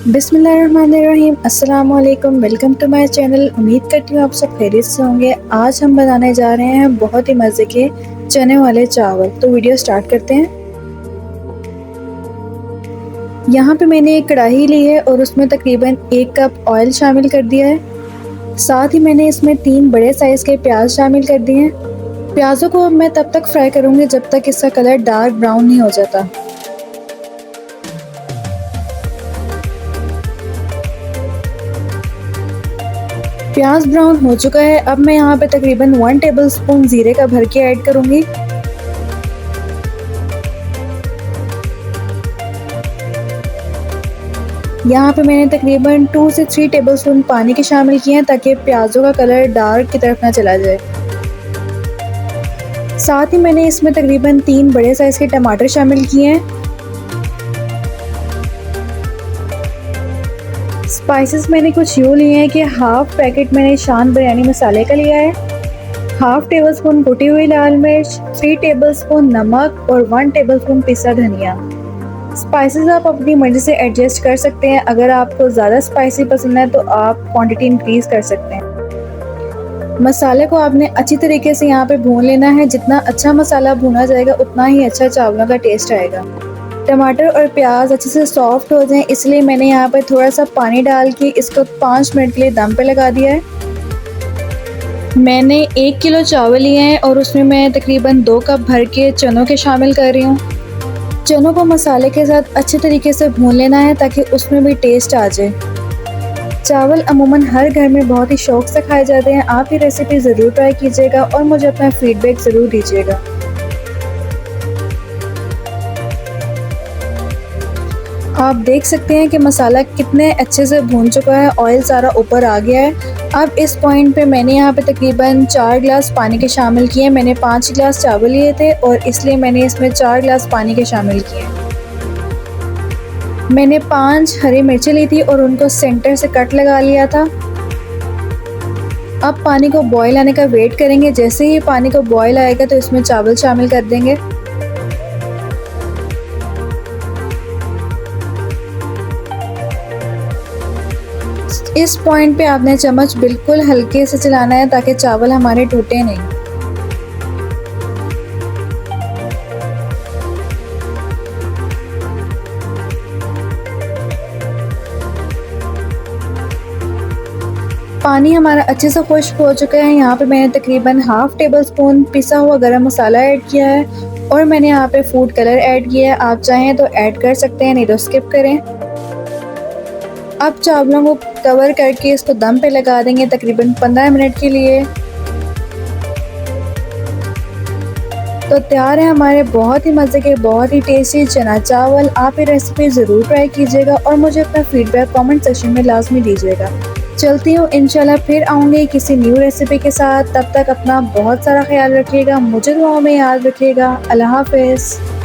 बिस्मिल्लाहिर्रहमानिर्रहीम। अस्सलाम वालेकुम। Welcome to my channel. उम्मीद करती हूँ आप सब खैरियत से होंगे। आज हम बनाने जा रहे हैं बहुत ही मज़े के चने वाले चावल। तो वीडियो स्टार्ट करते हैं। यहाँ पे मैंने एक कढ़ाई ली है और उसमें तकरीबन 1 कप ऑयल शामिल कर दिया है। साथ ही मैंने इसमें 3 बड़े साइज़ के प्याज शामिल कर दिए हैं। प्याज़ों को मैं तब तक फ्राई करूँगी जब तक इसका कलर डार्क ब्राउन नहीं हो जाता। प्याज ब्राउन हो चुका है। अब मैं यहाँ पे तकरीबन 1 टेबलस्पून ज़ीरे का भर के ऐड करूँगी। यहाँ पे मैंने तकरीबन 2 से 3 टेबलस्पून पानी के शामिल किए हैं ताकि प्याज़ों का कलर डार्क की तरफ ना चला जाए। साथ ही मैंने इसमें तकरीबन 3 बड़े साइज़ के टमाटर शामिल किए हैं। स्पाइसेस मैंने कुछ यूँ लिए हैं कि हाफ़ पैकेट मैंने शान बिरयानी मसाले का लिया है, हाफ़ टेबलस्पून कुटी हुई लाल मिर्च, 3 टेबलस्पून नमक और 1 टेबलस्पून पिसा धनिया। स्पाइसेस आप अपनी मर्ज़ी से एडजस्ट कर सकते हैं। अगर आपको ज़्यादा स्पाइसी पसंद है तो आप क्वांटिटी इंक्रीज़ कर सकते हैं। मसाले को आपने अच्छी तरीके से यहाँ पे भून लेना है। जितना अच्छा मसाला भुना जाएगा उतना ही अच्छा चावलों का टेस्ट आएगा। टमाटर और प्याज अच्छे से सॉफ्ट हो जाएं, इसलिए मैंने यहाँ पर थोड़ा सा पानी डाल के इसको 5 मिनट के लिए दम पे लगा दिया है। मैंने 1 किलो चावल लिए हैं और उसमें मैं तकरीबन 2 कप भर के चनों के शामिल कर रही हूँ। चनों को मसाले के साथ अच्छे तरीके से भून लेना है ताकि उसमें भी टेस्ट आ जाए। चावल अमूमन हर घर में बहुत ही शौक़ से खाए जाते हैं। आप ये रेसिपी ज़रूर ट्राई कीजिएगा और मुझे अपना फ़ीडबैक ज़रूर दीजिएगा। आप देख सकते हैं कि मसाला कितने अच्छे से भून चुका है, ऑयल सारा ऊपर आ गया है। अब इस पॉइंट पे मैंने यहाँ पे तकरीबन 4 गिलास पानी के शामिल किए। मैंने 5 गिलास चावल लिए थे और इसलिए मैंने इसमें 4 गिलास पानी के शामिल किए। मैंने 5 हरी मिर्चें ली थी और उनको सेंटर से कट लगा लिया था। अब पानी को बॉयल आने का वेट करेंगे। जैसे ही पानी को बॉयल आएगा तो इसमें चावल शामिल कर देंगे। इस पॉइंट पे आपने चम्मच बिल्कुल हल्के से चलाना है ताकि चावल हमारे टूटे नहीं। पानी हमारा अच्छे से खुश्क हो चुका है। यहाँ पे मैंने तकरीबन हाफ़ टेबल स्पून पिसा हुआ गरम मसाला ऐड किया है और मैंने यहाँ पे फूड कलर ऐड किया है। आप चाहें तो ऐड कर सकते हैं, नहीं तो स्किप करें। अब चावलों को कवर करके इसको दम पे लगा देंगे तकरीबन 15 मिनट के लिए। तो तैयार है हमारे बहुत ही मज़े के, बहुत ही टेस्टी चना चावल। आप ये रेसिपी ज़रूर ट्राई कीजिएगा और मुझे अपना फ़ीडबैक कमेंट सेक्शन में लाजमी दीजिएगा। चलती हूँ, इंशाल्लाह फिर आऊँगी किसी न्यू रेसिपी के साथ। तब तक अपना बहुत सारा ख्याल रखिएगा, मुझे दुआओं में याद रखिएगा। अल्लाह हाफ़िज़।